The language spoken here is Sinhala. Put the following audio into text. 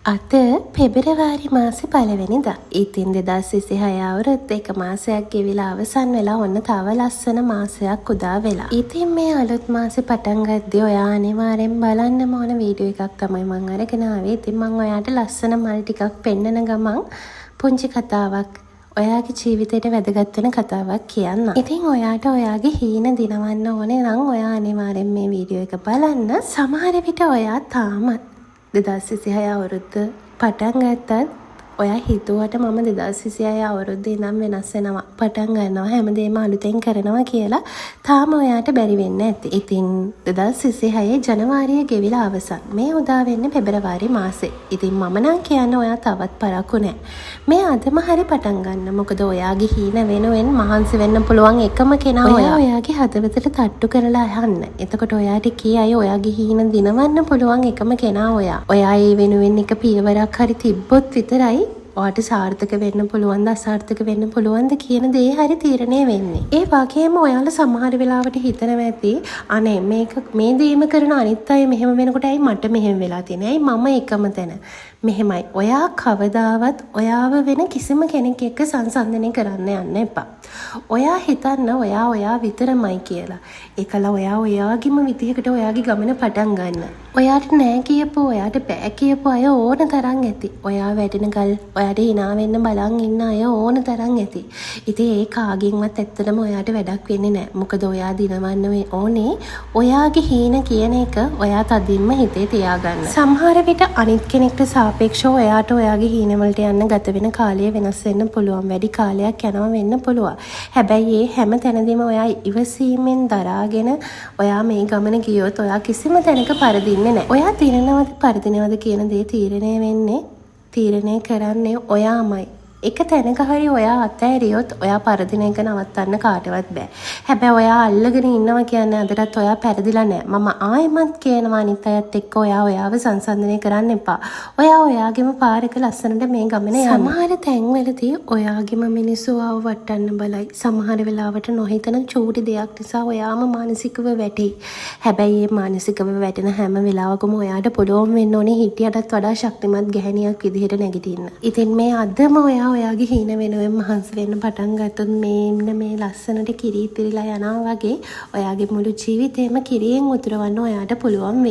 අද පෙබරවාරි මාසේ පළවෙනිදා. ඉතින් 2026 අවුරුද්ද එක මාසයක් ගෙවිලා අවසන් වෙලා ඔන්න තව ලස්සන මාසයක් උදා වෙලා. ඉතින් මේ අලුත් මාසේ පටන් ගද්දී ඔයා අනිවාර්යෙන් බලන්න ඕන වීඩියෝ එකක් තමයි මම අරගෙන ආවේ. ඉතින් මම ඔයාට ලස්සන මල් ටිකක් පෙන්නන ගමන් පුංචි කතාවක් ඔයාගේ ජීවිතේට වැදගත් වෙන කතාවක් කියන්න. ඉතින් ඔයාට ඔයාගේ හීන දිනවන්න ඕනේ නම් ඔයා අනිවාර්යෙන් මේ වීඩියෝ එක බලන්න. සමහර විට ඔයා තාමත් 2026 අවුරුද්ද පටන් ගත්තත් ඔයා හිතුවට මම 2026 අවුරුද්දේ ඉඳන් වෙනස් වෙනවා පටන් ගන්නවා හැමදේම අලුතෙන් කරනවා කියලා තාම ඔයාට බැරි වෙන්න ඇති. ඉතින් 2026 ජනවාරිය ගෙවිලා අවසන්. මේ උදා වෙන්නේ පෙබරවාරි මාසේ. ඉතින් මම නම් කියන්නේ ඔයා තවත් පරක්කු නැහැ. මේ අදම හරි පටන් ගන්න. මොකද ඔයාගේ හීන වෙනුවෙන් මහන්සි වෙන්න පුළුවන් එකම කෙනා ඔයා. ඔයාගේ හදවතට තට්ටු කරලා අහන්න. එතකොට ඔයාට කියයි ඔයාගේ හීන දිනවන්න පුළුවන් එකම කෙනා ඔයා. ඔයා ඒ වෙනුවෙන් එක පියවරක් හරි තිබ්බොත් විතරයි ඔයාට සාර්ථක වෙන්න පුළුවන්ද අසාර්ථක වෙන්න පුළුවන්ද කියන දේ හරි තීරණය වෙන්නේ. ඒ වගේම ඔයාලා සමහර වෙලාවට හිතනවා ඇති අනේ මේ දේම කරන අනිත් අය මෙහෙම වෙනකොට ඇයි මට මෙහෙම වෙලා තියෙන්නේ? ඇයි මම එකම තැන? මෙහෙමයි. ඔයා කවදාවත් ඔයාව වෙන කිසිම කෙනෙක් එක්ක සංසන්දනය කරන්න යන්න එපා. ඔයා හිතන්න ඔයා විතරමයි කියලා. ඒකලා ඔයා ඔයාගේම විදිහකට ඔයාගේ ගමන පටන් ගන්න. ඔයාට නෑ කියපු ඔයාට බෑ කියපු අය ඕන තරම් ඇති. ඔයා වැටෙන ගල් ඔයාට hina වෙන්න බලන් ඉන්න අය ඕන තරම් ඇති. ඉතින් ඒ කාගෙන්වත් ඇත්තටම ඔයාට වැඩක් වෙන්නේ නෑ. මොකද ඔයා දිනවන්න ඕනේ ඔයාගේ හීන කියන එක ඔයා තදින්ම හිතේ තියාගන්න. සමහර විට අනිත් කෙනෙක්ට සාපේක්ෂව ඔයාට ඔයාගේ හීන වලට යන්න ගත වෙන කාලය වෙනස් වෙන්න පුළුවන්. වැඩි කාලයක් යනවා වෙන්න පුළුවන්. හැබැයි ඒ හැම තැනදීම ඔයා ඉවසීමෙන් දරාගෙන ඔයා මේ ගමන ගියොත් ඔයා කිසිම තැනක පරදින්නේ නැහැ. ඔයා දිනනවද පරදිනවද කියන දේ තීරණය කරන්නේ ඔයාමයි. එක තැනක හරි ඔයා අතෑරියොත් ඔයා පරදින එක නවත්තන්න කාටවත් බෑ. හැබැයි ඔයා අල්ලගෙන ඉන්නවා කියන්නේ අදටත් ඔයා පරදිලා නෑ. මම ආයෙමත් කියනවා අනිත් අයත් එක්ක ඔයාව සංසන්දනය කරන්න එපා. ඔයා ඔයාගේම පාරක ලස්සනට මේ ගමන යන්න. සමහර තැන්වලදී ඔයාගේම මිනිස්සු ආව වටන්න බලයි. සමහර වෙලාවට නොහිතන චූටි දෙයක් නිසා ඔයාම මානසිකව වැටෙයි. හැබැයි මේ මානසිකව වැටෙන හැම වෙලාවකම ඔයාට පුළුවන් වෙන්න ඕනේ හිටියටත් වඩා ශක්තිමත් ගැහණියක් විදිහට නැගිටින්න. ඉතින් මේ අදම ඔයාගේ හීන වෙනුවෙන් මහන්සි වෙන්න පටන් ගත්තොත් මේ ලස්සනට කිරි ඉතිරිලා යනවා වගේ ඔයාගේ මුළු ජීවිතේම කිරියෙන් උතුරවන්න ඔයාට පුළුවන් වෙයි.